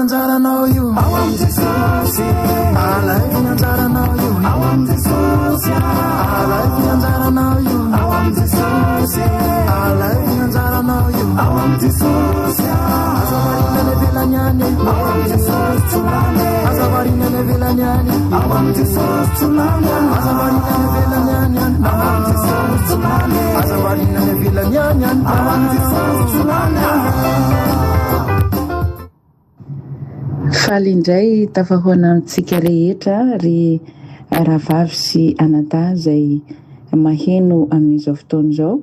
Anjara know you. I want to associate. I like Anjara know you. I want to associate. I like Anjara know you. I want to associate. I like Anjara know you. I want to associate. Azabarina ne vilanyani. I want to associate. Azabarina ne vilanyani. I want to associate. Azabarina ne vilanyani. I want to associate. Azabarina ne vilanyani. I want to associate. Faly indray tafahoana amintsika rehetra ry rahavavy sy anadahy izay maheno amin'izao fotoana izao.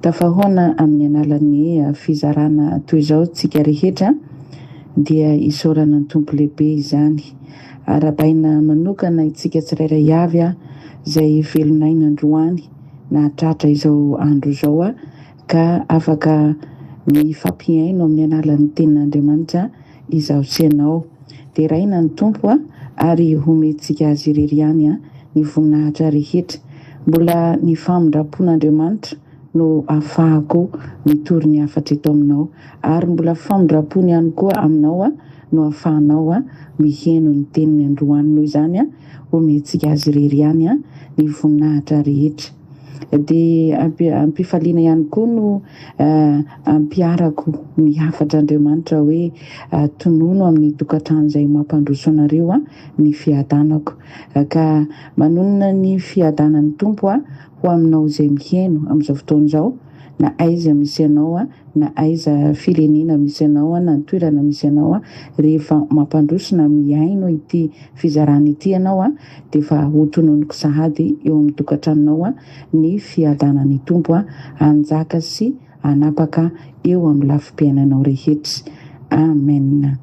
Tafahoana amin'ny alalan'ny fizarana toy izao tsika rehetra dia isaorana ny tompo lehibe izany. Arabaina manokana itsika tsirairay avy izay velonaina androany na tratra izao andro izao ka afaka mifampiaino amin'ny alalan'ny tenin'Andriamanitra izao sy ianao. Dia raina ny tompo ary homentsika azy irery ihany ny voninahitra rehetra. Mbola ny famindrapon'Andriamanitra no ahafahako mitory ny hafatra eto aminao, ary mbola famindrapony ihany koa aminao no ahafahanao miheno ny teniny androany. Noho izany homentsika azy irery ihany ny voninahitra rehetra. Dia ampifaliana ihany koa no ampiarako ny hafatr'Andriamanitra hoe tonono amin'ny tokantrano izay mampandroso anareo ny fiadanako, ka manonona ny fiadanan'ny tompo ho aminao izay miheno amin'izao fotoana izao, na aiza misy ianao na aiza firenena misy ianao na toerana misy ianao rehefa mampandrosona miaino ity fizarana ity ianao dia efa ho tononoko sahady eo amin'ny tokantranonao ny fiadanan'ny tompo hanjaka sy hanapaka eo amin'ny lafim-piainanao rehetra. Amen.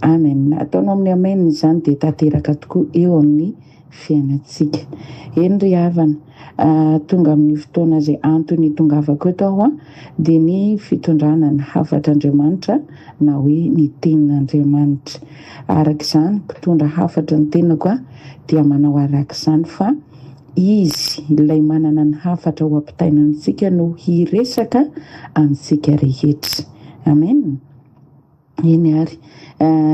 Amen. Ataonao amin'ny amen izany dia tanteraka tokoa eo amin'ny fiainantsika. Eny ry havana, tonga amin'ny fotoana izay antony tongavako eto aho dia ny fitondrana ny hafatr'Andriamanitra na hoe ny tenin'Andriamanitra. Araka izany mpitondra hafatra ny tenako dia manao araka izany fa izy ilay manana ny hafatra ho ampitainantsika no hiresaka antsika rehetra. Amen. Eny ary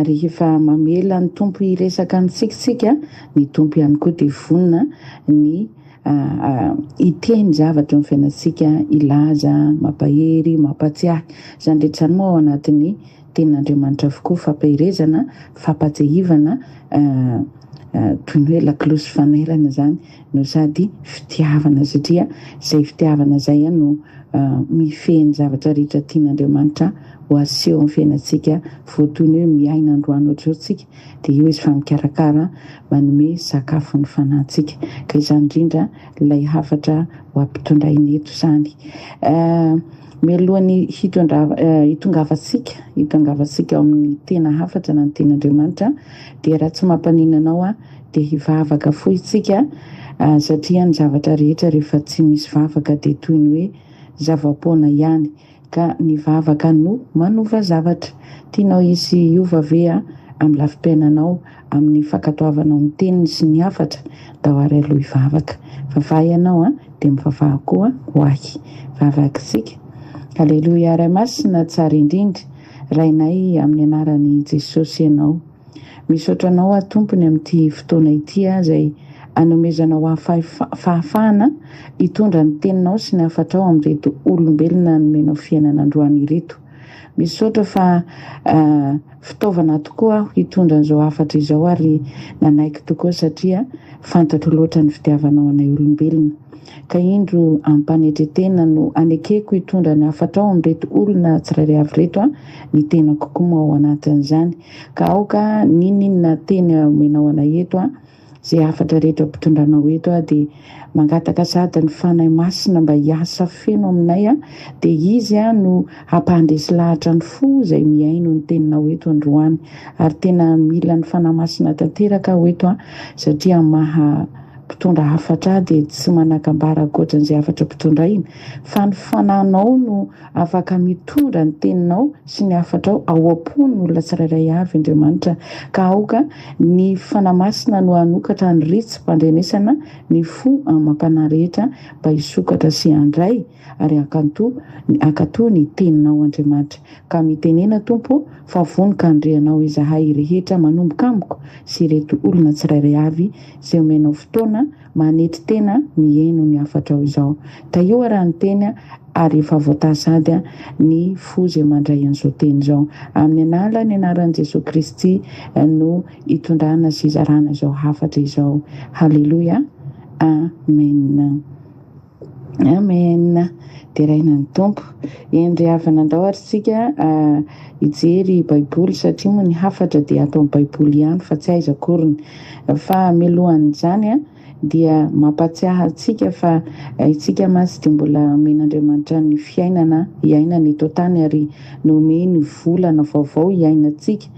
rehefa mamela ny tompo hiresaka antsika, ny tompo ihany koa dia vonona ny iteny zavatra ny fiainantsika, ilaza, mampahery, mampatsiahy. Izany rehetra moa ao anatin'ny tenin'Andriamanitra avokoa, fampahirezana, fampatsahivana, toy ny hoe lakolosy fanerana izany, no sady fitiavana, satria izay fitiavana izay no mifehy ny zavatra rehetra tian'Andriamanitra ho aseho amin'ny fiainantsika, voatoy ny hoe miaina androany ohatr'izao tsika dia io izy fa mikarakara manome sakafo ny fanahintsika. Ka izany indrindra ilay hafatra ho ampitondraina eto izany. Mialohan'ny hitongavatsika ao amin'ny tena hafatra na ny ten'Andriamanitra dia raha tsy mampaninanao dia hivavaka fohy isika, satria ny zavatra rehetra rehefa tsy misy vavaka dia toy ny hoe zava-poana ihany, ka ny vavaka no manova zavatra. Tianao hisy hiova ve amin'ny lafim-piainanao amin'ny fankatoavanao ny teniny sy ny hafatra, da ho ary aloha hivavaka. Vavaha ianao dia mivavaha koa ho ahy. Vavaka isika. Haleloia. Ary masina tsara indrindra rainay amin'ny anaran'i Jesosy ianao. Misaotra anao tompony amin'ity fotoana ity izay anomezanao fahafahana hitondra ny teninao sy ny hafatrao amin'ireto olombelona nomenao fiainana androany ireto. Misaotra fa fitaovana tokoa hitondra an'izao hafatra izao, ary nanaiky tokoa satria fantatro loatra ny fitiavanao anay olombelona. Ka indro ampanetretena no anekeko hitondra ny hafatrao amin'ireto olona tsirairay avy reto ny tenako koa moa ao anatin'izany. Ka aoka ninona teny omenao anay eto izay hafatra rehetra mpitondranao eto dia mangataka sady ny fanahy masina mba hiasa feno aminay dia izy no hampandresy lahatra ny fo izay miaino ny teninao eto androany. Ary tena mila ny fanahy masina tanteraka eto satria mpitondra hafatra dia tsy manakambara akoatran'izay hafatra mpitondra iny, fa ny fananao no afaka mitondra ny teninao sy ny hafatrao ao am-po ny olona tsirairay avy Andriamanitra. Ka aoka ny fanamasina no anokatra ny ritsy mpandrenesana ny fo amam-panahy rehetra mba hisokatra sy handray ary akatoa ny teninao Andriamanitra. Ka mitenena Tompo fa vonika andrianao izahay rehetra manomboka amiko sy ireto olona tsirairay avy izay omenao fotoana manety tena mihaino ny hafatrao izao. Taio raha ny teny ary efa voatasady ny fo izay mandray an'izao teny izao. Amin'ny anala ny anaran'i Jesosy Kristy no hitondrana sy hizarana izao hafatra izao. Haleloia. Amen. Amen. Dia raina ny Tompo. Endry avanandao ary tsika hijery Baiboly satria moa ny hafatra dia atao amin'ny Baiboly ihany fa tsy aiza akoriny. Fa milohan'izany dia mampatsiahy antsika fa itsika masy dia mbola men'Andriamanitra ny fiainana hiainana eto tany ary nomeny volana vaovao hiainantsika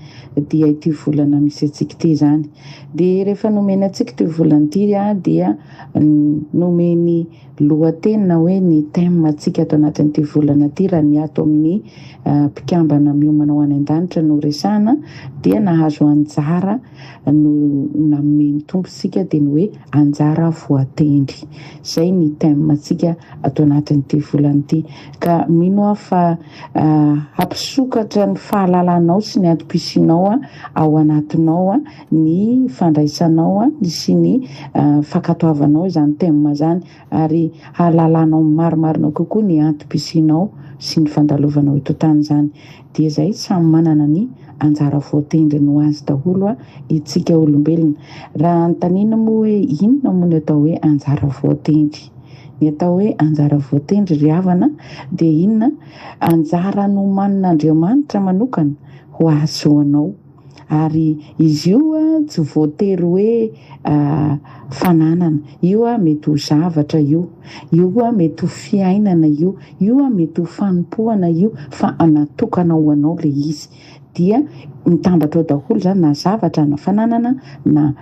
dia ity volana misy antsika ity izany. Dia rehefa nomeny antsika ity volana ity dia nomeny lohateny na hoe ny thème antsika ato anatin'ity volana ity raha ny ato amin'ny mpikambana miomana ho any an-danitra no resahana dia nahazo anjara no nameny tompontsika dia ny hoe anjara voatendry. Izay ny thème antsika ato anatin'ity volana ity. Ka mino fa hampisokatra ny fahalalanao sy ny antom-pisinao ao anatinao ny fandraisanao sy ny fankatoavanao izany thème zany ary halalanao maromarinao kokoa ny antom-pisinao sy ny fandalovanao eto tany zany. Dia izay samy manana ny anjara voatendry no azy daholo itsika olombelona. Raha antanina moa hoe inona moa ny atao hoe anjara voatendry? Ny atao hoe anjara voatendry ry havana dia inona? Anjara no manin'Andriamanitra manokana ho azy ho anao. Ary izy io tsy voatery hoe fananana. Io mety ho zavatra io mety ho fiainana io mety ho fanompoana io fa anatokana ho anao le izy. Dia mitambatra ao daholo zany na zavatra na fananana na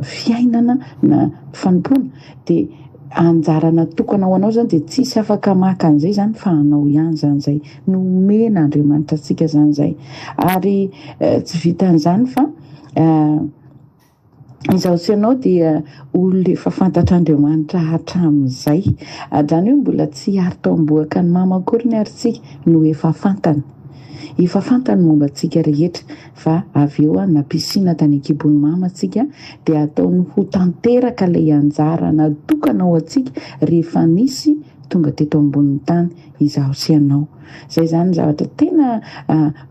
fiainana na fanompoana dia anjara natokana ho anao zany dia tsisy afaka maka an'izay zany fa anao ihany zany zay. Nomena Andriamanitra antsika zany zay. Ary tsy vitan'izany fa izaho sy ianao dia olona efa fantatr'Andriamanitra hatramin'izay. Zany hoe mbola tsy ary tao amboaka ny mama akory ny ary tsika no efa fantany. Efa fantany momba antsika rehetra fa avy eo nampisina tany an-kibon'ny mama antsika dia ataony ho tanteraka ilay anjara natokana ho antsika rehefa nisy tonga teto ambonin'ny tany izaho sy ianao. Izay zany zavatra tena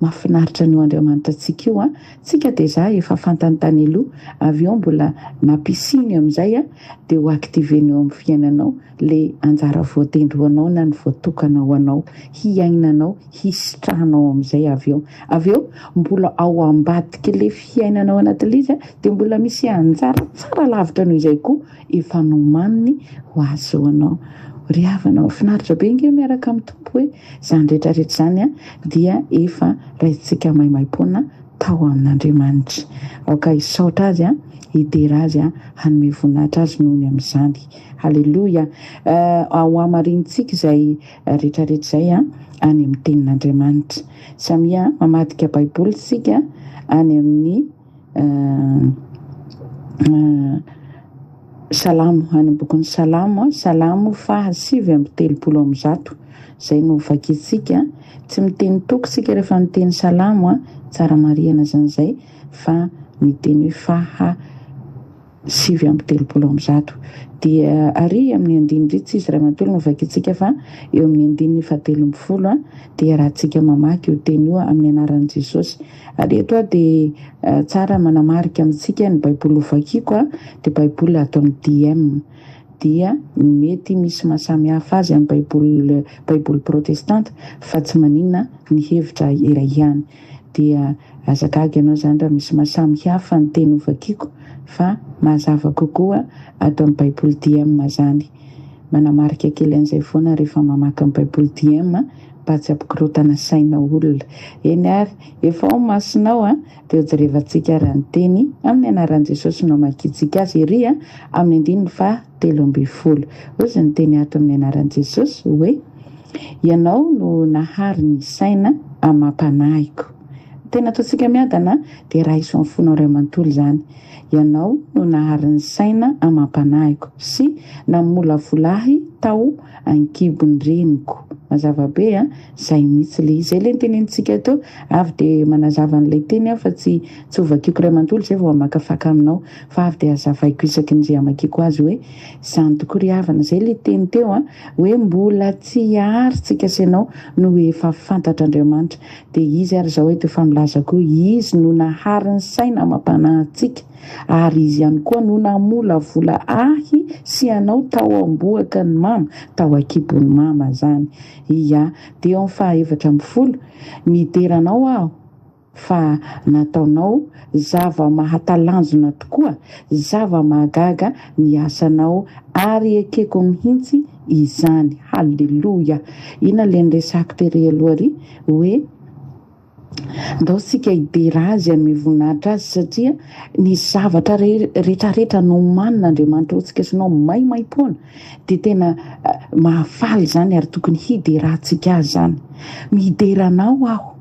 mahafinaritra ny Andriamanitra antsika io tsika dia za efa fantany tany aloha avy eo mbola nampisiny amin'izay dia ho aktiveny eo amin'ny fiainanao le anjara voatendry ho anao na ny voatokana ho anao hiainanao hisitranao amin'izay avy eo mbola ao ambadika le fiainanao anatin'ilay izy dia mbola misy anjara tsara lavitra noho izay koa efa nomaniny ho azy ho anao. Ry havana mahafinaritra be nge miaraka amin'ny Tompo hoe izany rehetrarehetra zany dia efa raintsika maimaimpona tao amin'Andriamanitra. Aoka hisaotra azy hidera azy hanome voninahitra azy noho ny amin'izany. Haleloia. Ao amarintsika izay rehetrarehetra izay any amin'ny tenin'Andriamanitra. Samia mamadika Baiboly sika any amin'ny Salamo, any bokon'ny Salamo fa 7:30 izay no vakitsika. Tsy miteny toko sika rehefa miteny Salamo tsara marihana zany zay fa miteny hoe fa 7:30 dia ary amin'ny andinindry tsy izy ray mantolo no vakitsika fa eo amin'ny andininy 17 dia raha tsika mamaky io teny io amin'ny anaran'i Jesosy. Ary eto dia tsara manamarika amintsika ny Baiboly ho vakiako dia Baiboly ato amin'ny DM dia mety misy mahasamy hafa azy amin'ny Baiboly protestante fa tsy maninona ny hevitra iray ihany. Dia azagaga ianao zany raha misy mahasamy hafa ny teny ho vakiako fa mazava kokoa ato amin'ny Baiboly DM zany. Manamarika kely an'izay foana rehefa mamaky amin'ny Baiboly DM mampatsy ampikorotana saina olona. Eny ary efa ao masinao dia jerevantsika raha ny teny amin'ny anaran'i Jesosy no makitsika azy ery amin'ny 7:20. Ozy ny teny ato amin'ny anaran'i Jesosy hoe ianao no nahary ny saina amam-panahiko. Tena ataontsika miadana dia raha iso amin'ny fonao ray manontolo zany. Ianao no nahary ny saina amam-panahiko sy namolavolahy tao ankibon'ny reniko. Mazava be zay mihitsy le izay le tenentsika teo avy dia manazava n'ilay teny fa tsy ovakiko ray manontolo zay vao amakafaka aminao fa avy dia azavaiko isaky ny zay amakiko azy hoe zany tokoa ry havana zay le teny teo hoe mbola tsy aritsika sy ianao no efa fantatra Andriamanitra dia izy ary zao hoe teo familaza koa izy no nahary ny saina amam-panahintsika ary izy ihany koa no namolavola ahy sy anao tao amboaka ny mama tao ankibon'ny mama zany. Ia, dia eo amin'ny 7:10 mideranao aho fa nataonao zava mahatalanjona tokoa, zava mahagaga ny asanao ary ekeko mihitsy izany. Halleluja. Ina le niresako tery aloha ry hoe ndao sika hidera azy amin'ny voninahitra azy satria ny zavatra rehetrarehetra no manina Andriamanitra otsika sonao maimaimpona dia tena mahafaly zany ary tokony hiderantsika azy zany. Mideranao aho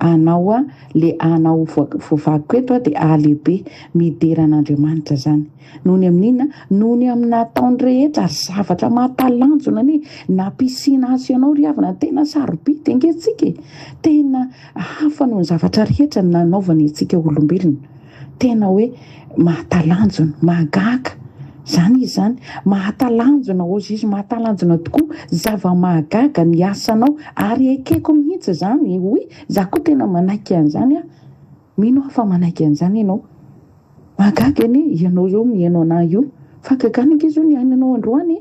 anao le anao voavako eto dia alehibe mideran'Andriamanitra zany. Nohony amin'ina nohony amin'ny nataony rehetra zavatra mahatalanjona ny nampisiana azy ianao ry havana tena sarobity angentsika tena hafa noho ny zavatra rehetra nanaovany antsika olombelona tena hoe mahatalanjona mahagaga zany izy zany mahatalanjona ozy izy mahatalanjona tokoa zava mahagaga ny asanao ary ekeko mihitsy zany hoe za koa tena manaiky an'izany mino afa manaiky an'izany ianao mahagaga eny ianao zao mihaino anahy io fagagana ange zao ny ainanao androany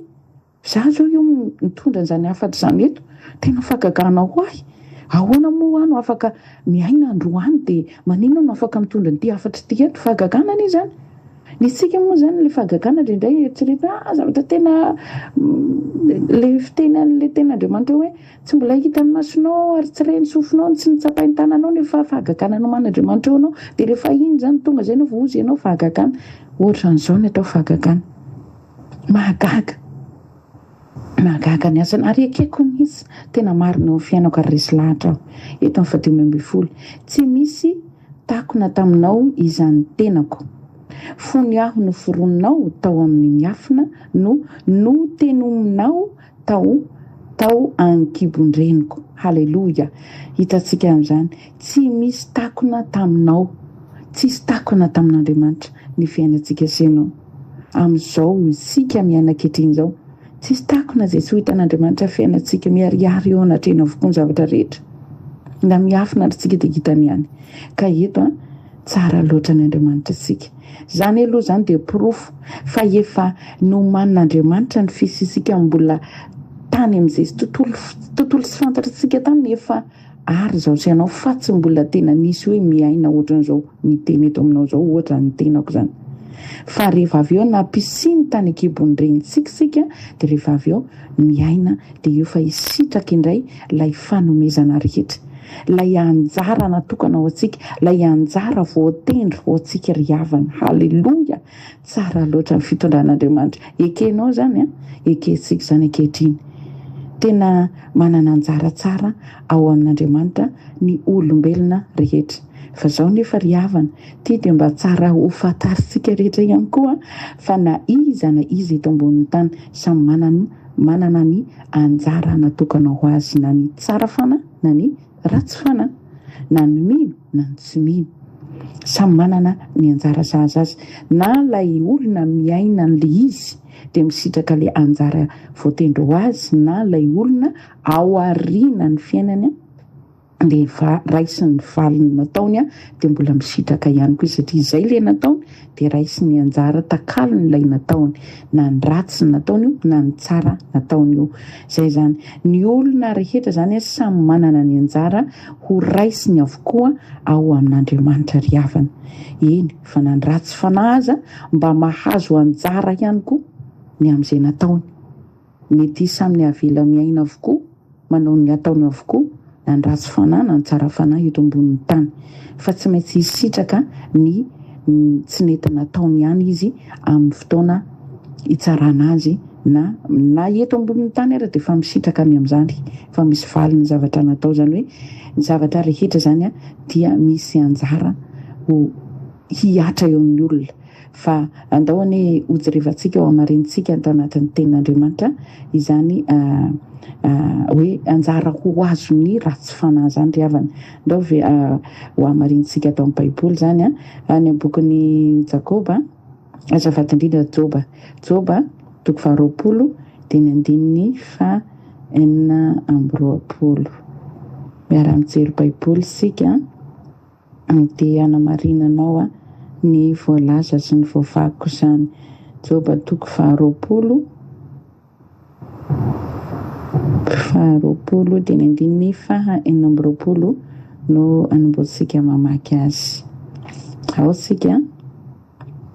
za zao io mitondra an'izany afatra zany eto tena fagagana ho ahy ahoana moa ano afaka miaina androany dia manino no afaka mitondra nyity afatra ty eto fagagana ny zany. Ny tsika moa zany le fagagana indray eritreretra zavatra tena le fitenan'le tena Andriamanitra hoe tsy mbola hita ny masonao ary tsy reny sofinao tsy nitsapainy tananao nefa fagagana no man'Andriamanitra anao dia rehefa iny zany tonga zay no vozy ianao fagagana ohatra n'izao ny atao fagagana mahagaga ny asany ary ekeko mihitsy tena marina eo fiainako ary resy lahatra aho eto amin'ny 7:10 tsy misy takona taminao izany tenako fony aho no foroninao tao amin'ny miafina no tenominao tao ankibon-dreniko. Halleluja. Hitantsika amin'izany tsy misy takona taminao, tsisy takona tamin'Andriamanitra ny fiainantsika senao amin'izao isika miaina ankehitriny zao tsisy takona zay tsy ho hitan'Andriamanitra fiainantsika miariary eo anatrena avokoa ny zavatra rehetra na miafina ary tsika dia hitany ihany ka eto tsara loatra ny Andriamanitra tsika zany aloha zany dia profo fa efa no man'Andriamanitra ny fisisika mbola tany amin'izay tontolo sy fantatritsika tany efa ary zao sy ianao fa tsy mbola tena nisy hoe miaina ohatran'izao miteny eto aminao zao ohatra ny tenako zany fa rehefa avy eo nampisiny tany ankibon'ny renitsika dia rehefa avy eo miaina dia eo fa hisitraka indray ilay fanomezana rehetra ilay anjara natokana ao antsika ilay anjara voatendry ho antsika ry havana. Halleluja. Tsara loatra ny fitondran'Andriamanitra ekenao zany ekentsika zany ankehitriny tena manana anjara tsara ao amin'Andriamanitra ny olombelona rehetra fa zao nefa ry havana ty dia mba tsara ho fantaritsika rehetra ihany koa fa na izy eto ambonin'ny tany samy manana ny anjara natokana ho azy na ny tsara fana na ny ratsy fana na ny mino na ny tsy mino samy manana ny anjara sahaza azy na lay olona miaina n'le izy dia misitraka le anjara voatendry ho azy na lay olona ao aoriana ny fiainany dia efa raisy ny valiny nataony dia mbola misitraka ihany koa satria izay le nataony dia raisy ny anjara takalony ilay nataony na ny ratsy ny nataony io na ny tsara nataony io zay zany ny olona rehetra zany samy manana ny anjara ho raisiny avokoa ao amin'Andriamanitra ry havana eny fa na ny ratsy fanahy mba mahazo anjara ihany koa ny amin'izay nataony mety samy avela miaina avokoa manao ny ataony avokoa ny ratsy fanahy na ny tsara fanahy eto ambonin'ny tany, fa tsy maintsy hisitraka ny tsy nentina taony ihany izy amin'ny fotoana hitsarana azy na eto ambonin'ny tany ary dia fa misitraka any amin'izany, fa misy valiny zavatra natao, zany hoe ny zavatra rehetra zany dia misy anjara ho hiatra eo amin'ny olona. Fa andao ny ojerevantsika eo amarintsika atao anatin'ny tenin'Andriamanitra izany hoe anjara ho azony ratsy fanahy zany ry havana. Andao ve ho amarintsika atao amin'ny baiboly zany any amin'ny bokin'ny Jakoba, azafady indrindra Joba toko 20 dia ny andininy 4:20. Miara-mijery baiboly sika dia hanamarinanao ny voalaza sy ny voavagiko izany. Joba toko 20 dia ny andininy 4:20 no anomboantsika mamaky azy. Ao sika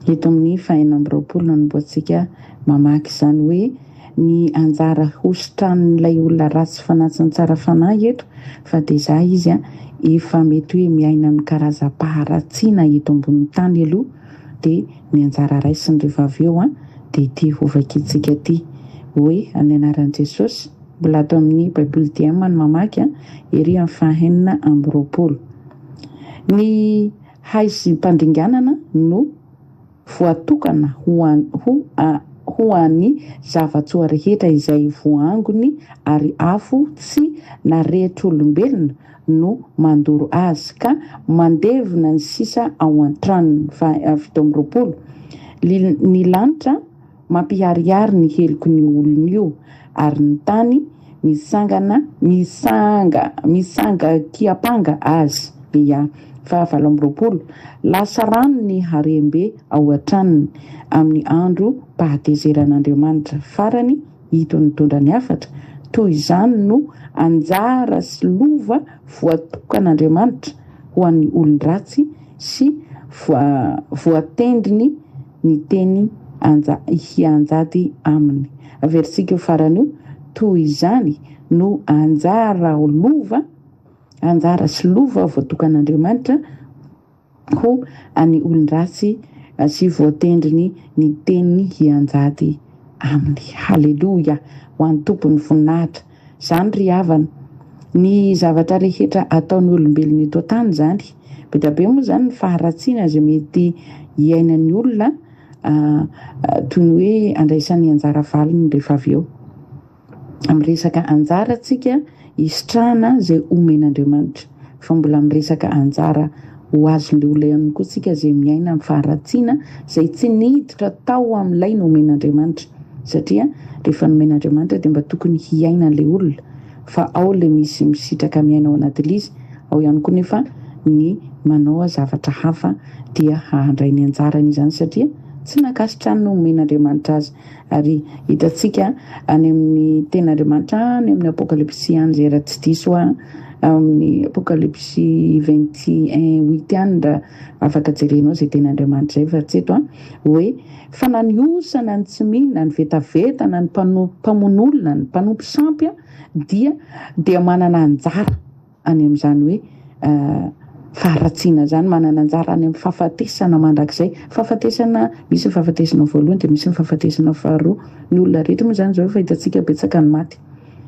eto amin'ny 4:20 no anomboantsika mamaky izany hoe ny anjara hositran'ilay olona ratsy fanahy sy ny tsara fanahy eto, fa dia izaho izy efa mety hoe miaina amin'ny karazam-paharatsiana eto ambonin'ny tany aloha, dia ny anjara raisiny rehefa avy eo dia ity hovakintsika ity hoe amin'ny anaran'i Jesosy. Mbola atao amin'ny baiboly DM no mamaky ery amin'ny 4:20. Ny haizim-pandringanana no voatokana ho an'ny zavatsoa rehetra izay voangony ary afo tsy narehetr'olombelona no mandoro azy ka mandevina ny sisa ao an-tranony. 7:20. Ny lanitra mampiharihary ny heliko ny olona io ary ny tany misanga kiapanga azy. 8:20. Lasa rano ny harembe ao an-tranony amin'ny andro pahatezeran'Andriamanitra farany hito ny tondrany hafatra. Toy izany no anjara sy lova voatokan'Andriamanitra ho an'ny olon-dratsy sy voatendriny ny teny hianjady aminy. Aversika farany io, toy izany no anjara sy lova voatokan'Andriamanitra ho an'ny olon-dratsy sy voatendriny ny teny hianjady aminy. Haleloja, ho an'ny tompony voninahitra. Zany ry havana, ny zavatra rehetra ataon'ny olombelona eto tany zany, beta be moa zany ny faharatsiana izay mety hiainan'ny olona toy ny hoe andraisan'ny anjara valiny rehefa avy eo. Amin'ny resaka anjara tsika hisitrahana izay omen'Andriamanitra, fa mbola amin'ny resaka anjara ho azon'ilay olona ihany koa tsika izay miaina amin'ny faharatsiana izay tsy niditra tao amin'ilay nomen'Andriamanitra. Satria rehefa nomen'Andriamanitra dia mba tokony hiainan'ilay olona, fa ao ilay misy misitraka miaina ao anatin'ilay izy, ao ihany koa nefa ny manao zavatra hafa dia handray ny anjarany izany, satria tsy nakasitrany no omen'Andriamanitra azy. Ary hitantsika any amin'ny ten'Andriamanitra any amin'ny apokalipsy any izay raha tsy diso amin'ny apokalipsy 21:8 any raha afaka jerenao izay ten'Andriamanitra izay, fa tsy eto hoe fa na ny osa na ny tsy mihina, ny vetaveta na ny mpamon'olona, ny mpanompo sampy dia manana anjara any amin'izany hoe faharatsiana zany, manana anjara any amin'ny fahafatesana mandrakizay. Fahafatesana, misy ny fahafatesana voalohany dia misy ny fahafatesana faharoa. Ny olona rehetra moa zany zao fa hitantsika betsaka ny maty,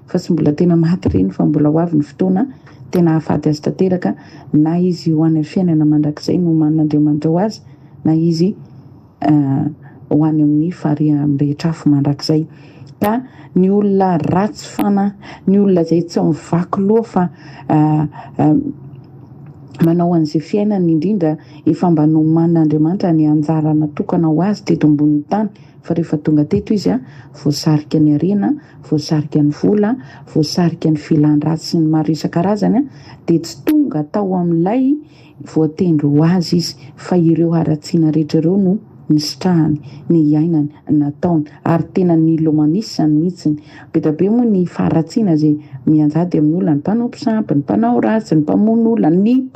fa tsy mbola tena maty ireny, fa mbola ho avy ny fotoana tena hahafaty azy tanteraka, na izy ho any amin'ny fiainana mandrakizay no man'Andriamanitra ho azy, na izy ho any amin'ny farihy rehetra afo mandrakizay. Ka ny olona ratsy fanahy, ny olona izay tsy mivaky loha fa manao an'izay fiainana indrindra efa mba noman'Andriamanitra ny anjara natokana ho azy teto ambonin'ny tany, fa rehefa tonga teto izy voasarika ny arena, voasarika ny vola, voasarika ny filan-dratsy sy ny maro isan-karazany dia tsy tonga tao amin'ilay voatendry ho azy izy, fa ireo haratsiana rehetra ireo no nisitrahany, ny iainany, nataony, ary tena ny lomanisany mihitsiny. Beta be moa ny faharatsiana izay mianjady amin'ny olona, ny mpanompo sampy, ny mpanao ratsy, ny mpamono olona, ny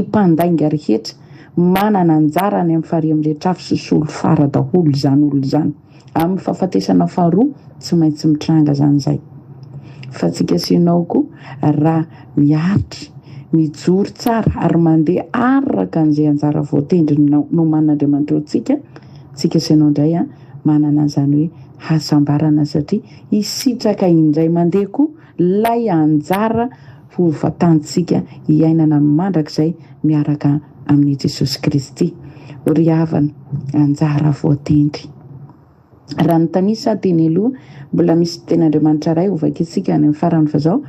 mpandainga rehetra manana anjara ny amin'ny farihy amin'ny rehetra afo sy solo fara daholo izany olona izany. Amin'ny fahafatesana faharoa tsy maintsy mitranga zany zay. fa tsika sinao koa raha miaritra mijoro tsara ary mandeha araka an'izay anjara voatendry no man'Andriamanitra tsika sinao indray manana an'izany hoe hasambarana, satria isitraka indray mandeha koa lay anjara ho vatantsika hiainana mandrakizay miaraka amin'ny Jesosy Kristy. Ry havana, anjara voatendry. Raha ny tanisa teny aloha mbola misy ten'Andriamanitra ray ovakitsika any amin'ny farany fa zao.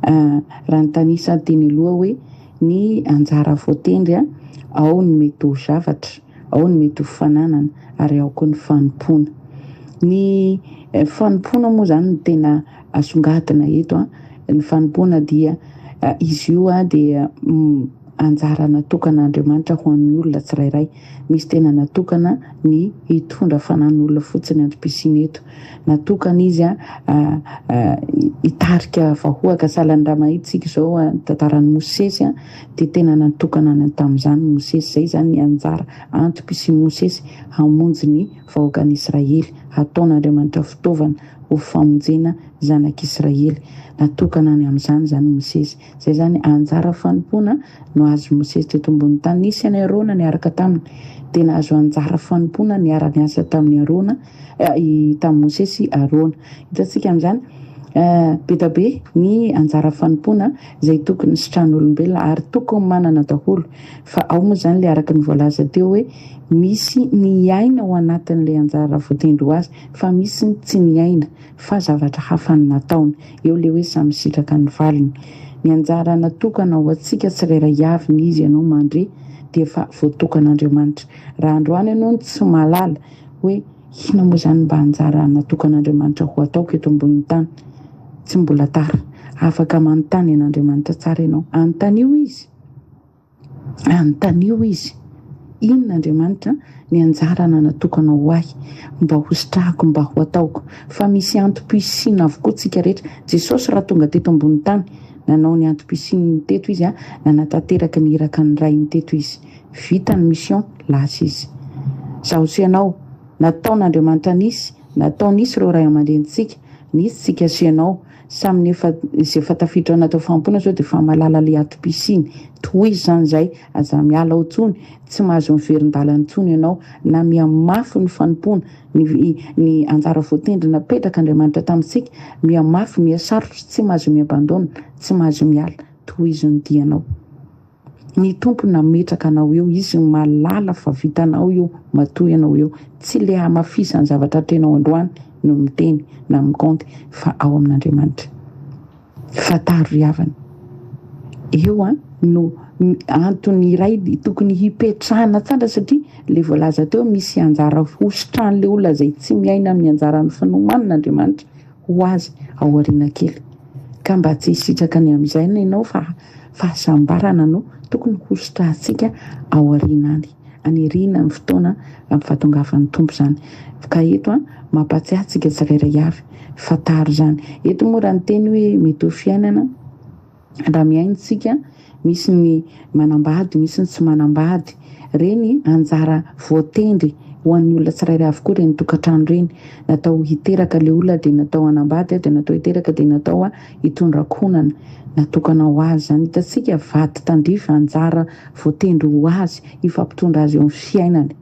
Raha ny tanisa teny aloha hoe ny anjara voatendry ao ny mety ho zavatra, ao ny mety ho fananana, ary ao koa ny fanompoana. Ny fanompoana moa zany ny tena asongadina eto. Ny fanompoana dia izy io dia anjara natokan'Andriamanitra ho an'ny olona tsirairay. Misy tena natokana ny hitondra fanan'olona fotsiny antom-pisiana eto. Natokana izy hitarika vahoaka sahalan'ny raha mahitsika izao tantaran'ny Mosesy dia tena natokana tamin'izany Mosesy. Zay zany ny anjara antom-pisian'i Mosesy hamonjy ny vahoakan'Israely, ataon'Andriamanitra fitaovana ho famonjena zanak'Israely. Natokana ny amin'izany zany Mosesy. Zay zany anjara fanompoana no azo Mosesy teto ambony tany. Nisy any Arona niaraka taminy, tena azo anjara fanompoana niara-niasa tamin'ny Arona, tamin'ny Mosesy Arona. Hitantsika amin'izany be da be ny anjara fanompoana izay tokony sitran'olombelona ary tokony manana daholo. Fa ao moa zany le araka ny voalaza teo hoe misy ny aina ao anatin'ilay anjara voatendry ho azy, fa misy ny tsy ny aina fa zavatra hafa ny nataony. Eo le hoe samy sitraka ny valiny. Ny anjara natokana ho antsika tsirairay avy ny izy ianao mandre dia efa voatokan'Andriamanitra. Raha androany ianao tsy mahalala hoe ina moa zany mba anjara natokan'Andriamanitra ho ataoko eto ambonin'ny tany, tsy mbola tara, afaka manontany an'Andriamanitra tsara ianao. Anontanio izy inona Andriamanitra ny anjara natokana ho ahy mba ho sitrahako, mba ho ataoko. Fa misy antom-pisiana avokoa tsika rehetra. Jesosy raha tonga teto ambonin'ny tany nanao ny antom-pisiany teto izy, nanatanteraka ny iraka ny rainy teto izy, vita ny mission, lasa izy. Zaho sy ianao nataon'Andriamanitra nisy, natao nisy ireo ray aman-drentsika, nisy tsika sy ianao samy izay fatafitra natao fanompoana zao dia fa malala le atom-pisiny. Toy izy zany zay, aza miala ho tsony, tsy mahazo miverin-dalany tsony ianao, na mihamafy ny fanompoana, ny anjara voatendry napetrak'Andriamanitra tamintsika, mihamafy, mihasarotra, tsy mahazo miabandona, tsy mahazo miala. Toy izy ny dianao. Ny tompo nametraka anao eo, izy malala fa vitanao eo, matoy anao eo. Tsy le hamafisa ny zavatra tenao androany no miteny na mikaonty, fa ao amin'Andriamanitra. Fataro ry havana. Eo no antony iray tokony hipetrahana tsara, satria le voalaza teo misy anjara hositran'le olona izay tsy miaina amin'ny anjarany fanomanan'Andriamanitra ho azy ao aoriana kely. Ka mba tsy hisitraka ny amin'izay ianao fa fahasambarana no tokony hositrahantsika ao aoriana any. Aniriana ny fotoana amin'ny fahatongavan'ny tompo zany. Ka eto mampatsiahy tsika tsirairay avy, fataro zany. Eto moa raha ny teny hoe mety ho fiainana, raha miaintsika misy ny manambady, misy ny tsy manambady. Reny anjara voatendry ho an'ny olona tsirairay avokoa reny tokantrano reny. Natao hiteraka le olona dia natao hanambady, dia natao hiteraka dia natao hitondra konana. Natokana ho azy zany. Hitantsika vady tandrifa anjara voatendry ho azy, hifampitondra azy eo amin'ny fiainany.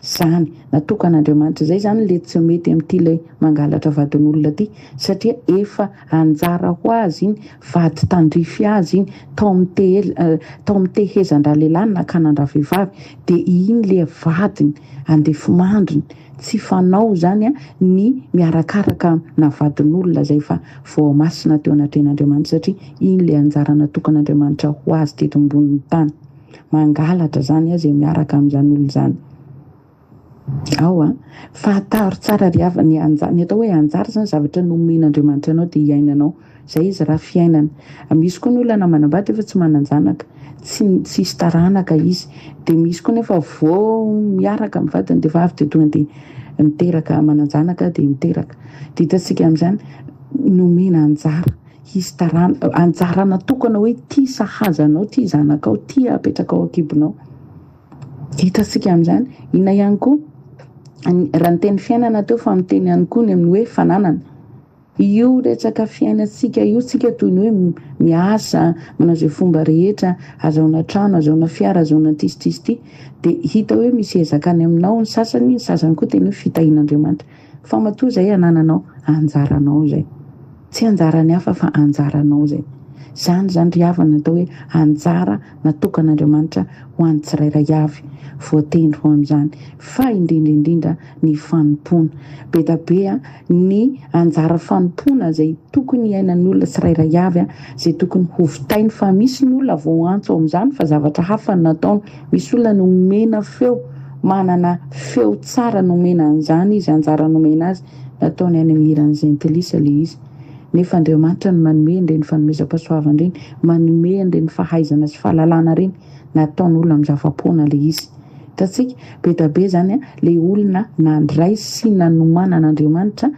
Zany natokan'Andriamanitra. Zay zany le tsy mety amin'ity le mangalatra vadin'olona ty, satria efa anjara ho azy iny, vady tandrify azy iny, tao amin'ny tehezan-dra lehilahy na kanan-dra vehivavy, dia iny le vadiny andefy mandriny. Tsy fanao zany ny miarakaraka na vadin'olona zay fa vao masina teo anatrehan'Andriamanitra, satria iny le anjara natokan'Andriamanitra ho azy teto ambonin'ny tany. Mangalatra zany azy miaraka amin'izany olona zany. Fahataro tsara ry havana ny anjara. Ny atao hoe anjara zany zavatra nomen'Andriamanitra anao dia hiainanao. Zay izy raha fiainana. Misy koa ny olona manambady efa tsy mananjanaka, tsy hisy taranaka izy. Dia misy koa nefa vao miaraka amin'ny vadiny dia vavy dia tonga dia miteraka, mananjanaka dia miteraka. Dia hitantsika amin'izany nomena anjara. Hisy tarana, anjara natokana hoe ty sahazanao, ty zanakao, ty apetrakao akibonao. Hitantsika amin'izany ina ihany koa raha ny teny fiainana teo fa miteny ihany koa ny amin'ny hoe fananana. io resaka fiainantsika io tsika toy ny hoe miasa manao zay fomba rehetra, azaona trano, azaona fiara, azaona tisy ty de hita hoe misy ezaka any aminao ny sasany koa tena hoe fitahin'Andriamanitra. Fa matoa zay anananao anjaranao zay, tsy anjarany hafa fa anjaranao zay. Zany ry havana atao hoe anjara natokan'Andriamanitra ho an'ny tsirairay avy, voatendry ho amin'izany. Fa indrindra ny fanompona be da be ny anjara fanompona zay tokony iainan'ny olona tsirairay avy zay tokony hovitainy. Fa misy ny olona vao antso amin'izany fa zavatra hafa ny nataony. Misy olona nomena feo, manana feo tsara nomena an'izany izy, anjara nomena azy nataony any amin'ny iran'Zentilisa le izy. Nefa Andriamanitra ny manome indreny fanomezam-pahasoavana ireny, manome indreny fahaizana sy fahalalana ireny nataony olona amin'ny zava-poana le izy. Hitantsika be da be zany le olona nandray sy nanomanan'Andriamanitra,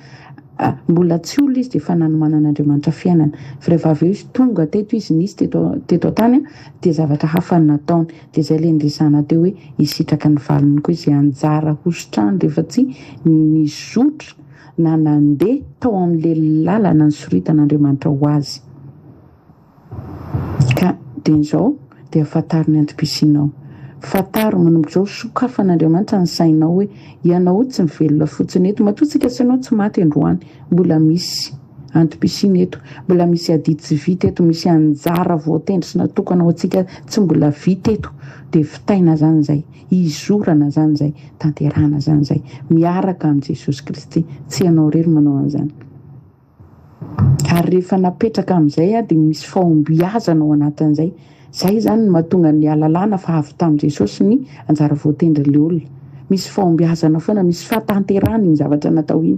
mbola tsy olona izy de fa nanomanan'Andriamanitra fiainana. Fa rehefa avy eo izy tonga teto izy nisy teto an-tany de zavatra hafa ny nataony. De zay le ndrisana teo hoe hisitraka ny valiny koa izay anjara hosotrany rehefa tsy nizotra na nandeha tao amin'le lalana ny soritan'Andriamanitra ho azy. Ka de zao de afataro ny antom-pisinao, fataro manomboka zao sokafan'Andriamanitra ny sainao hoe ianao tsy mivelona fotsiny eto. Matoa tsika sy anao tsy maty androany, mbola misy antom-pisiny eto, mbola misy adidy tsy vita eto, misy anjara voatendry sy natokana ho antsika tsy mbola vita eto. De fitaina zany zay, izorana zany zay, tanterana zany zay, miaraka amin'ny Jesosy Kristy. Tsy ianao rery manao an'izany. Ary rehefa napetraka amin'izay de misy fahombiazana ao anatin'izay. Zay zany no mahatonga ny alalana fa avy tamin'i Jesosy ny anjara voatendry le olona. Misy fahombiazana foana, misy fahatanterana iny zavatra natao iny.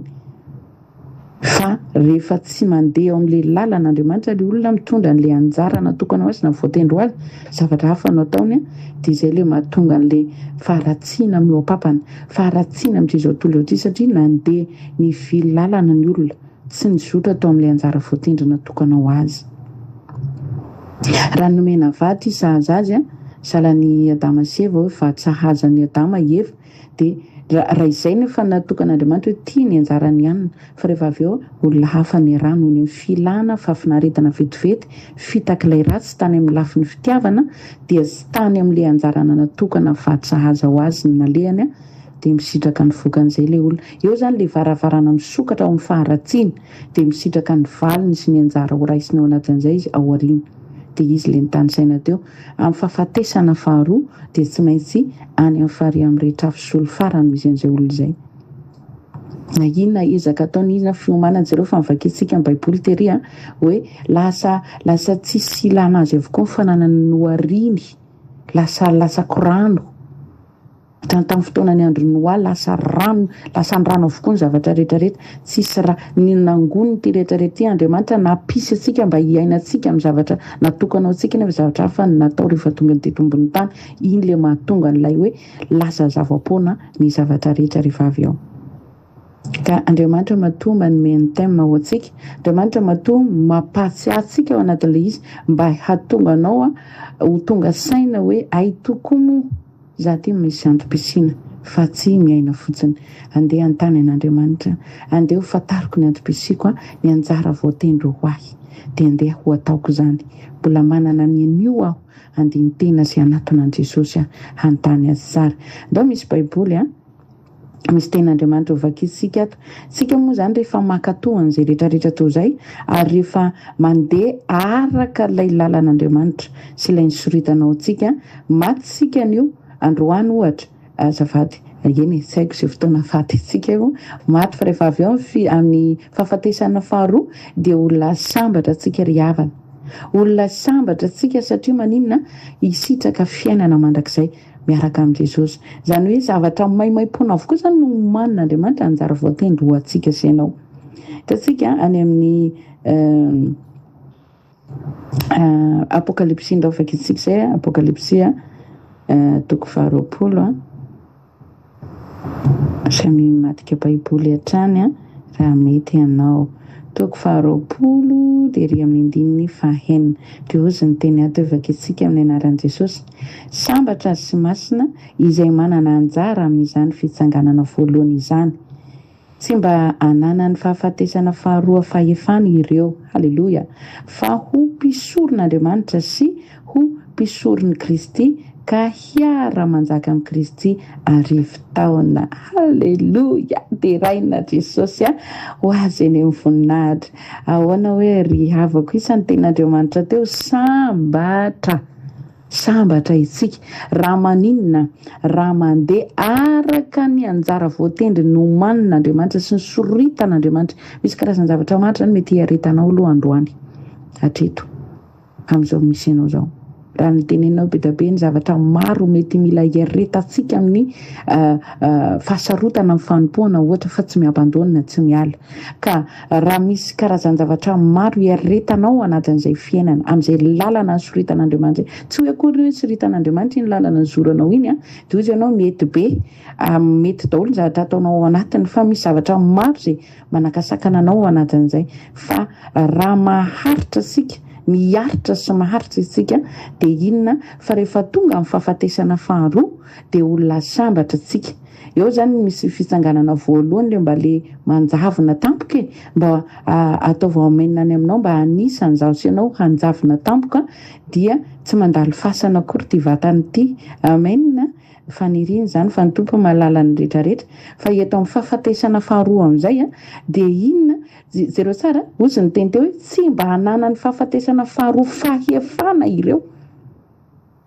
Fa rehefa tsy mandeha amin'le lalan'Andriamanitra le olona mitondra an'le anjara natokana ho azy na voatendry ho azy, zavatra hafa nataony de zay le mahatonga an'le faharatsiana mioapapana, faharatsiana amin'izao tontolo ity satria nandeha ny vily lalana ny olona, tsy nizotra tao amin'le anjara voatendry natokana ho azy. Raha nomena vady sahaza azy salan'ny Adama sy Eva hoe vady sahazan'ny Adama Eva, de raha izay nefa natokan'Andriamanitra hoe tia ny anjarany ihany. Fa rehefa avy eo olona hafa ny rano ny filana fafinaretana vetivety fitakilay ratsy tany amin'ny lafin'ny fitiavana dia sy tany amin'le anjarana natokana vady sahaza ho azy ny nalehany de misitraka ny vokan'izay le olona. Eo zany le varavarana misokatra ao amin'ny faharatsiana de misitraka ny valiny sy ny anjara ho raisiny ao anatin'izay izy ao aoriana. De izy le nitany saina teo amin'ny fahafatesana faharoa de tsy maintsy any amin'ny farihy amin'ny rehetra fisolo farany misy an'izay olona zay. Na inona ezaka ataony izy na fiomanana zareo fa mivakitsika amin'ny baiboly tery hoe lasa tsisy ilana azy avokoa ny fananany noariny, lasa korano. Tamin'ny fotoanany andro Noa lasa rano avokoa ny zavatra rehetrarehetra, tsisy ny nangony ty rehetrarehetra Andriamanitra napisy atsika mba hiainantsika amin'ny zavatra natokana ho antsika nefa zavatra hafa ny natao rehefa tonga ny teto ambony tany. Iny le mahatonga n'ilay hoe lasa zava-poana ny zavatra rehetra rehefa avy ao. Ka Andriamanitra matoa manome ny thème ho antsika, Andriamanitra matoa mampatsiahy antsika ao anatin'le izy mba hahatonga anao ho tonga saina hoe ay tokoa moa za ty misy antom-pisina fa tsy miaina fotsiny. Andeha an-tany an'Andriamanitra, andeha ho fatariko ny antom-pisiko ny anjara voatendry ho ahy de andeha ho ataoko zany. Mbola manana ny anio aho andeha ny tena sy anatona an' Jesosy hantany azy tsara. Ndao misy baiboly misy ten'Andriamanitra ho vakitsika ato. Sika moa zany rehefa makatoa an'izay rehetrarehetra tao zay ary rehefa mandeha araka lay lalan'Andriamanitra sy ilay nisoritanao antsika, maty sika an'io androany ohatra azafady eny tsy haiko izay fotoana fatytsika io maty. Fa rehefa avy ao amin'ny fahafatesana faharoa de olona sambatra tsika ry havana, olona sambatra tsika satria maninona hisitraka fiainana mandrakizay miaraka amin'i Jesosy. Zany hoe zavatra maimaim-pona avokoa zany no manin'Andriamanitra anjara voatendry ho antsika sy ianao. Hitantsika any amin'ny apokalipsia ndao vakitsika izay apokalipsia toko faharoapolo samy matika baiboly hatrany raha mety ianao. Toko faharoapolo de ry amin'ny andininy fahaenina de ozy ny teny ato vakitsika amin'ny anaran'i Jesosy. Sambatra sy masina izay manana anjara amin'izany fitsanganana voalohany izany. tsy mba anana ny fahafatesana faharoa fahefana ireo, halleloja, fa ho mpisoron'Andriamanitra sy ho mpisoron'ny Kristy ka hiara manjaka amin'ny Kristy arivo taona, halleloja, de raina Jesosy ho azy eny amin'ny voninahitra. Ahoana hoe ry havako isan'ny ten'Andriamanitra teo, sambatra itsika raha maninona, raha mandeha araka ny anjara voatendry nomanin'Andriamanitra sy ny soritan'Andriamanitra. Misy karazany zavatra maro zany mety hiaritanao aloha androany hatreto amin'izao misy anao zao. Raha ny tenenao be da be ny zavatra maro mety mila hiaretatsika amin'ny fahasarotana amin'ny fanompoana ohatra, fa tsy miabandonina, tsy miala. Ka raha misy karazany zavatra maro hiaretanao anatin'izay fiainana, amin'izay lalana ny soritan'Andriamanitra, tsy hoe akory hoe soritan'Andriamanitra iny lalana ny zoranao iny de ozy ianao mety be, mety daholo ny zavatra ataonao ao anatiny, fa misy zavatra maro zay manakasakana anao anatin'izay. Fa raha maharitra sika, miaritra sy maharitra isika de inona, fa rehefa tonga amin'ny fahafatesana faharoa de olona sambatra tsika. Eo zany misy fitsanganana voalohany le mba le manjavona tampoka, mba ataova amenina any aminao mba anisan'izao sy ianao hanjavona tampoka, dia tsy mandalo fasana akory ty vatany ty, amen. Faniriny zany fa ny tompo mahalala ny rehetrarehetra. Fa eto amin'ny fahafatesana faharoa amin'izay de inona, zero tsara ozy ny teny teo hoe tsy mba hanana ny fahafatesana faharoa fahefana ireo.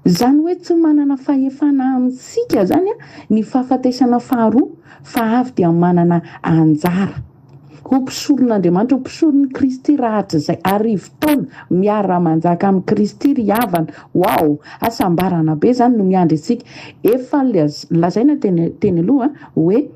Zany hoe tsy manana fahefana amintsika zany ny fahafatesana faharoa, fa avy dia manana anjara ho mpisoron'Andriamanitra, ho mpisoron'ny Kristy rahatra zay arivo taona miara manjaka amin'ny Kristy ry havana. Wow, asambarana be zany no miandry antsika. Efa lazaina teny aloha hoe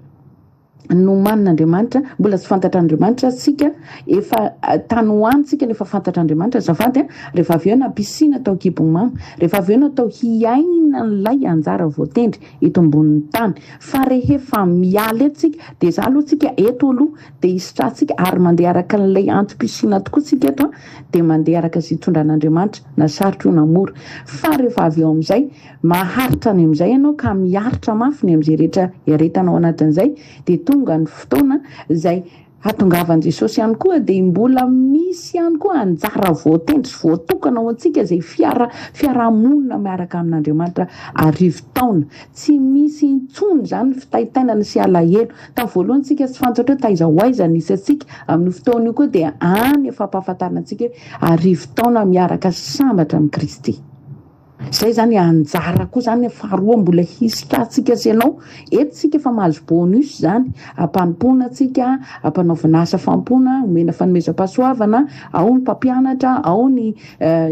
nomanin'Andriamanitra, mbola tsy fantatr'Andriamanitra sika, efa tany hoany sika nefa fantatr'Andriamanitra. Zafady rehefa avy eo nampisina tao kibomama, rehefa avy eo natao hiaina n'ilay anjara voatendry eto ambonin'ny tany. Fa rehefa miala eto sika de za aloha sika eto aloha de hisotratsika ary mandeha araka n'ilay antom-pisina tokoa sika eto de mandeha araka izay tondran'Andriamanitra, na sarotro na mora. Fa rehefa avy eo amin'izay maharitra ny amin'izay ianao ka miaritra mafy ny amin'izay rehetra hiaretanao anatin'izay, de tonga ny fotoana izay hatongavan Jesosy ihany koa de mbola misy ihany koa anjara voatendry sy voatokana ho antsika izay fiarahamonina miaraka amin'Andriamanitra arivo taona. Tsy misy intsony zany fitaitainana sy alahelo. Tamin'ny voalohany tsika tsy fantatra hoe taiza ho aiza nisy antsika, amin'ny fotoana io koa de any efa ampahafantarina antsika hoe arivo taona miaraka sambatra amin'ny Kristy. Zay zany anjara koa zany faharoa mbola hisitrantsika sy ianao. Eto tsika efa mahazo bonus zany, ampanompoana tsika, ampanaovana asa fampona, omena fanomezam-pahasoavana, ao ny mpampianatra, ao ny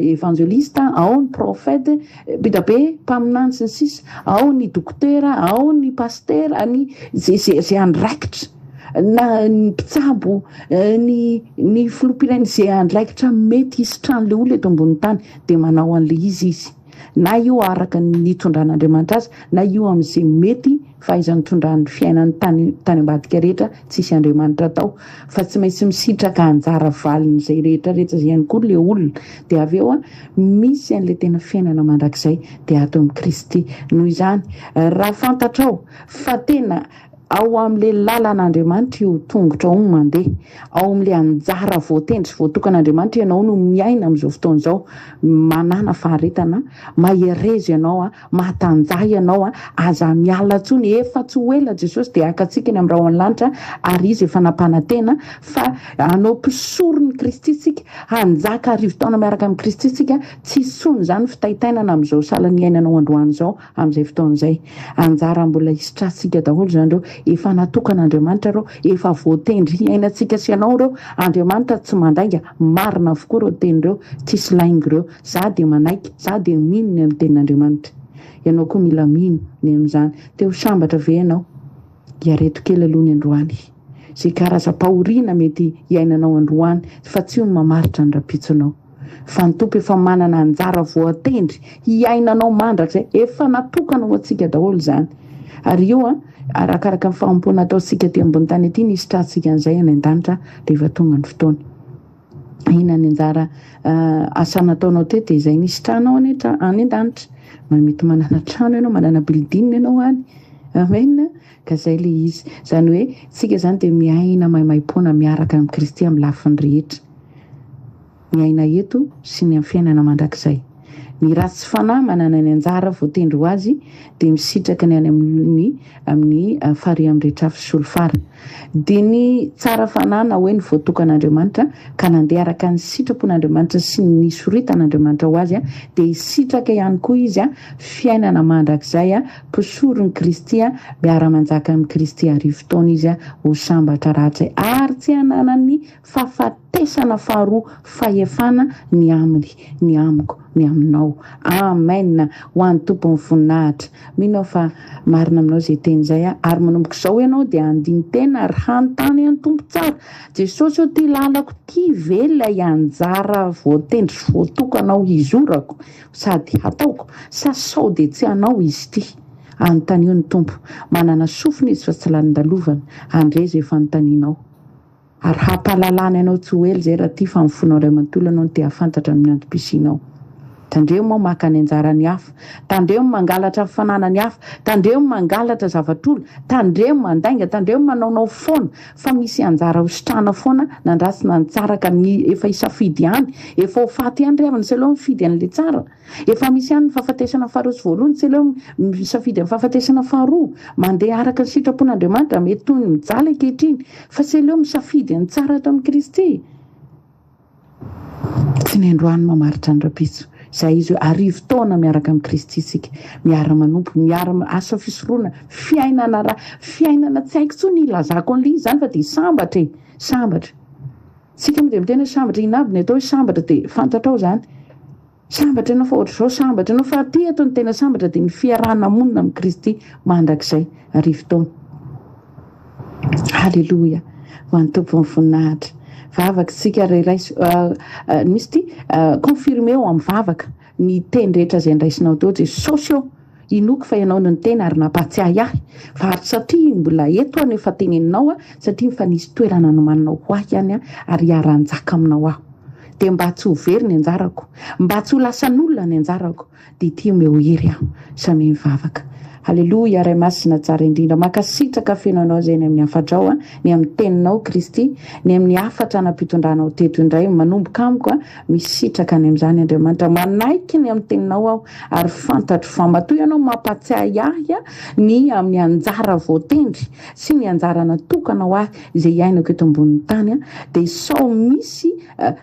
evangelista, ao ny profete, be mpaminany sy ny sisa, ao ny dokotera, ao ny pastera, ny zay andraikitra, na ny mpitsabo, ny filompirany zay andraikitra mety hisitran'le olona eto ambony tany de manao an'le izy. Na io araka ny tondran'Andriamanitra azy, na io amin'izay mety fahaizany tondran'ny fiainany tany ambadika rehetra, tsisy Andriamanitra tao. Fa tsy maintsy misitraka anjara valiny zay rehetrarehetra zay ihany koa le olona. De avy eo misy an'le tena fiainana mandrakizay de ato amin'ny Kristy. Noho izany raha fantatrao fa tena ao amin'le lalan'Andriamanitra io tongotra ao mandeha, ao amin'le anjara voatendry sy voatokan'Andriamanitra ianao no miaina amin'izao fotoana izao, manana faharetana, maherezy ianao, mahatanjah ianao, aza miala tsony, efa tsy ho ela Jesosy de akatsika ny amin'ny rahona lanitra ary izy efa nampanantena fa anao mpisoron'ny Kristy sika, hanjaka arivo taona miaraka amin'ny Kristy sika, tsy sony zany fitaitainana amin'izao salan'ny iainanao androany zao amin'izay fotoana izay. Anjara mbola hisitratsika daholo zany reo, efa natokan'Andriamanitra reo, efa voatendry hiainantsika sy ianao reo. Andriamanitra tsy mandainga, marina avokoa reo tenireo, tsisy laingo reo. Za de manaiky, za de mino ny amin'ny tenin'Andriamanitra. Ianao koa mila mino ny amin'izany. Teo sambatra ve ianao? Hiareto kely aloha ny androany. Zay karazam-pahoriana mety hiainanao androany, fa tsy ho mamaritra ny rapitsonao. Fa ny tompo efa manana anjara voatendry hiainanao mandrakizay, efa natokana ho antsika daholo zany. Ary io arakaraka ny fahampona ataontsika ty ambony tany ety nisitrantsika an'izay any an-danitra rehefa tonga ny fotoana. Ina ny anjara asa nataonao teto de izay nisitranao any an-danitra. Mety manana trano ianao, manana building ianao any, Amen. Ka zay le izy. Zany hoe tsika zany dia miaina maimaimpona miaraka amin'ny Kristy amin'ny lafiny rehetra. Miaina eto sy ny amin'ny fiainana mandrakizay. Ny ratsy fanahy manana ny anjara voatendry ho azy dia misitraka ny any amin'ny farihy amin'ny rehetra avy solofara. Dia ny tsara fanahy na hoe ny voatokan'Andriamanitra ka nandeha araka ny sitrapon'Andriamanitra sy ny soritan'Andriamanitra ho azy dia hisitraka ihany koa izy fiainana mandrakizay mpisorony Kristy miara-manjaka amin'ny Kristy arivo taona izy ho sambatra ratsy ary tsy hananany fahafatesana faharoa fahefana ny aminy, ny amiko, ny aminao. Amen. Ho an'ny tompony voninahitra. Mino fa marina aminao zay teny zay ary manomboka izao ianao dia andiny tena ary hanontany any tompo tsara. Jesosy o ty lalako ty ve lay anjara voatendry sy voatokanao izorako sady hataoko sa sao dia tsy anao izy ty. Anontany eo ny tompo. Manana sofina izy fa tsy lanindalovana. Andre zay fanontanianao. Ary hampalalana ianao tsy ho ela zay raha ty fa mifonao iray manontolo ianao no te hafantatra amin'ny antom-pisinao. Tandreo moa maka ny anjara ny hafa, tandreo mangalatra fanana ny hafa, tandreo mangalatra zavatr'olo, tandreo mandainga, tandreo manaonao foana fa misy anjara hositrana foana nandrasina ny tsara ka ny efa hisafidy ihany, efa ho faty ihany revana tsy aleo mifidy an'le tsara, efa misy ihany ny fahafatesana faharoa sy voalohany tsy aleo misafidy amin'ny fahafatesana faharoa, mandeha araka ny sitrapon'Andriamanitra mety toy ny mijaly ankehitriny fa tsy aleo misafidy ny tsara ato amin'ny Kristy. Tsy ny androany mamaritra ny rapitso. Zay izy arivo taona miaraka amin'ny Kristy isika, miara-manompo, asa fisoroana, fiainana tsy haiko tsony ilazako an'le izy zany fa dia sambatra e, sambatra. Sika moa dia mitena sambatra inavy ny atao hoe sambatra dia fantatrao zany. Sambatra ianao fa ohatra izao sambatra ianao fa aty eto ny tena sambatra dia ny fiarahana monina amin'ny Kristy mandrakizay arivo taona. Halleluja. Ho an'ny tompony voninahitra. Vavaka sika iray misy ty confirmé eo amin'ny vavaka ny teny rehetra izay ndraisinao teo Jesosy eo inoko fa ianao no ny tena ary nampatsiahy ahy fa ary satria mbola eto any efa teneninao satria fa nisy toerana nomaninao ho ahy ihany ary hiara-njaka aminao aho dia mba tsy ho very ny anjarako, mba tsy ho lasan'olona ny anjarako dia ity omeo hery aho samy mivavaka. Halleluja. Ray masina tsara indrindra makasitraka fenanao zay ny amin'ny afatrao ny amin'ny teninao Kristy, ny amin'ny afatra nampitondranao teto indray manomboka amiko misitraka ny amin'izany Andriamanitra manaiky ny amin'ny teninao aho ary fantatro fa matoy ianao mampatsiahy ahy ny amin'ny anjara voatendry sy ny anjara natokanao ahy izay iainako eto ambonin'ny tany dia sao misy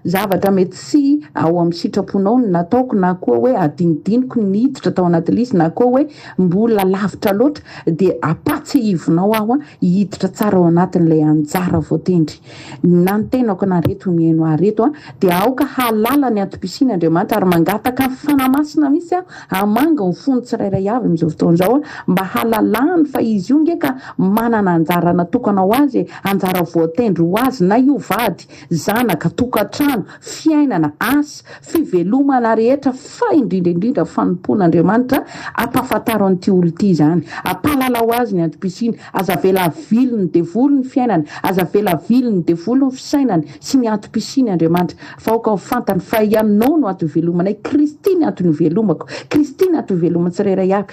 zavatra mety sy ao amin'ny sitraponao ny nataoko na koa hoe adinidiniko ny hiditra tao anaty lisy na koa hoe mbola lavitra loatra dia apatsy hivonao aho hiditra tsara ao anatin'ilay anjara voatendry na ny tenako na reto mihaino areto dia aoka halala ny antom-pisiana Andriamanitra ary mangataka fanamasina misy hamanga ny fony tsirairay avy amin'izao fotoana izao mba halalany fa izy io ngeka manana anjara natokanao azy, anjara voatendry ho azy na io vady, zanaka, tokantrano, fiainana, asa, fivelomana rehetra fa indrindra fanompon'Andriamanitra ampafantaro an'ity olo ity zany, ampalala ho azy ny antom-pisiana, aza vela vily ny devolo ny fiainany, aza vela vily ny devolo ny fisainany sy ny antom-pisiana Andriamanitra fa aoka ho fantany fa ianao no ato velomanay, Kristy ny ato ny velomako, Kristy ny ato velomany tsirairay avy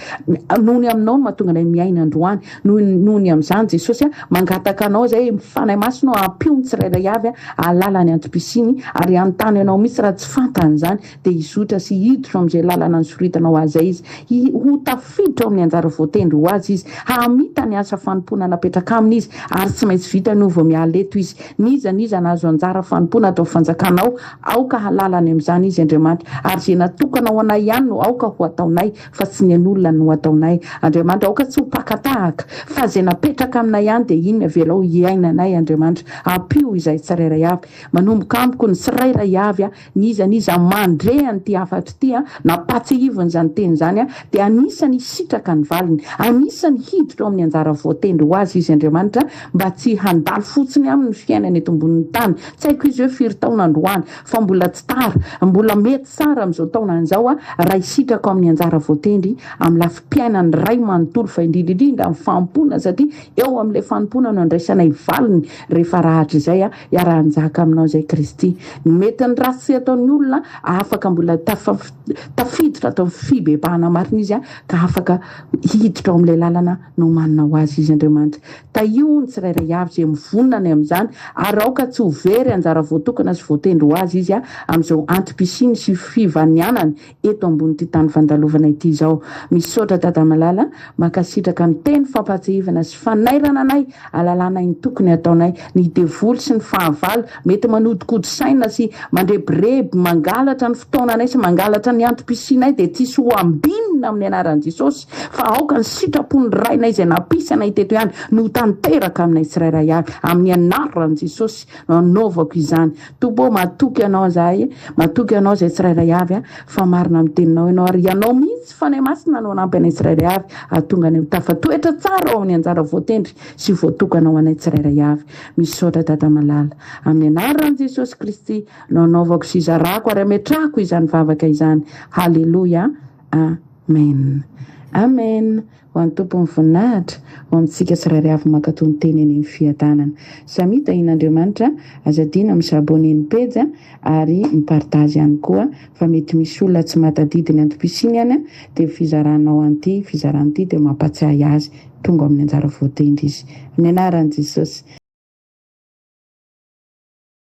noho ny aminao no mahatonga anay miaina androany, noho ny amin'izany Jesosy mangataka anao zay mifanay masino ampio ny tsirairay avy alala ny antom-pisiny ary anontany ianao misy raha tsy fantany zany dia hizotra sy hiditra amin'izay lalana ny soritanao azy zay izy ho tafiditra amin'ny anjara voatendry ho azy izy hamita ny asa fanompona napetraka aminy izy ary tsy maintsy vita no vao mialeto izy niza nazo anjara fanompona atao fanjakanao aoka halalany amin'izany izy Andriamanitra ary zay natokanao anay ihany no aoka ho ataonay fa tsy ny an'olona no ataonay Andriamanitra aoka tsy ho pakatahaka fa zay napetraka aminay ihany dia iny avelao hiainanay Andriamanitra ampio izay tsirairay avy manomboka amiko ny tsirairay avy niza mandre an'ity afatra ity napatsy hivony zany teny zany dia anisany sitraka ny valiny, anisany hiditra amin'ny anjara voatendry ho azy izy Andriamanitra mba tsy handalo fotsiny amin'ny fiainana eto ambonin'ny tany tsy haiko izy hoe firy taona androany fa mbola tsy tara, mbola mety tsara amin'izao taona an'izao raha hisitraka amin'ny anjara voatendry amin'ny lafim-piainany ray manontolo fa indrindrindrindra amin'ny fampona satria eo amin'ilay fanompoana no andraisanay valiny rehefa rahatra izay hiara-njaka aminao zay Kristy mety ny ratsy ataon'ny olona afaka mbola tafiditra atao fibebahana marina izy ka afaka hiditra ao amin'ilay lalana no manana ho azy izy Andriamanitra. Taihony tsirairay avy izay mivonany amin'izany, ary raoka tsy ho very anjara voatokana sy voatendry ho azy izy amin'izao antom-pisiny sy fivanianany eto ambony tany fandalovana ity izao. Misaotra Dada Malala, makasitraka ny teny fampatsahivana sy fanairana anay, alalana ny tokony ataonay, ny devoly sy ny fahavalo mety manodikody saina sy mandrebireby mangalatra ny fotoananay sy mangalatra ny antom-pisinay dia tsisy ho ambinina amin'ny anaran'i Jesosy, fa aoka ny sitrapony rainay izay nampisanay teto ihany no tanteraka aminay tsirairay avy amin'ny anaran'i Jesosy no anaovako izany. Tompo, matoky ianao zahay, matoky ianao izay tsirairay avy fa marina amin'ny teninao ianao, ary ianao mihitsy fanahy masina no anampy anay tsirairay avy ahatonga any tafatoetra tsara ao amin'ny anjara voatendry sy voatokana ho anay tsirairay avy. Misaotra Dada Malala, amin'ny anaran'i Jesosy Kristy no anaovako sy izarako ary ametrahako izany vavaka izany. Haleloia, amen. Amen. Ho an'ny Tompo ny voninahitra ho amintsika tsirairay avy mankatoy ny teny eny amin'ny fiadanana. Samita in'Andriamanitra, azadina misabone ny pejy ary mipartazy ihany koa, fa mety misy olona tsy matadidy ny antom-pisiny ihany dia fizaranao an'ity, fizaran'ity dia mampatsiahy azy tonga amin'ny anjara voatendry izy. Amin'ny anaran'i Jesosy.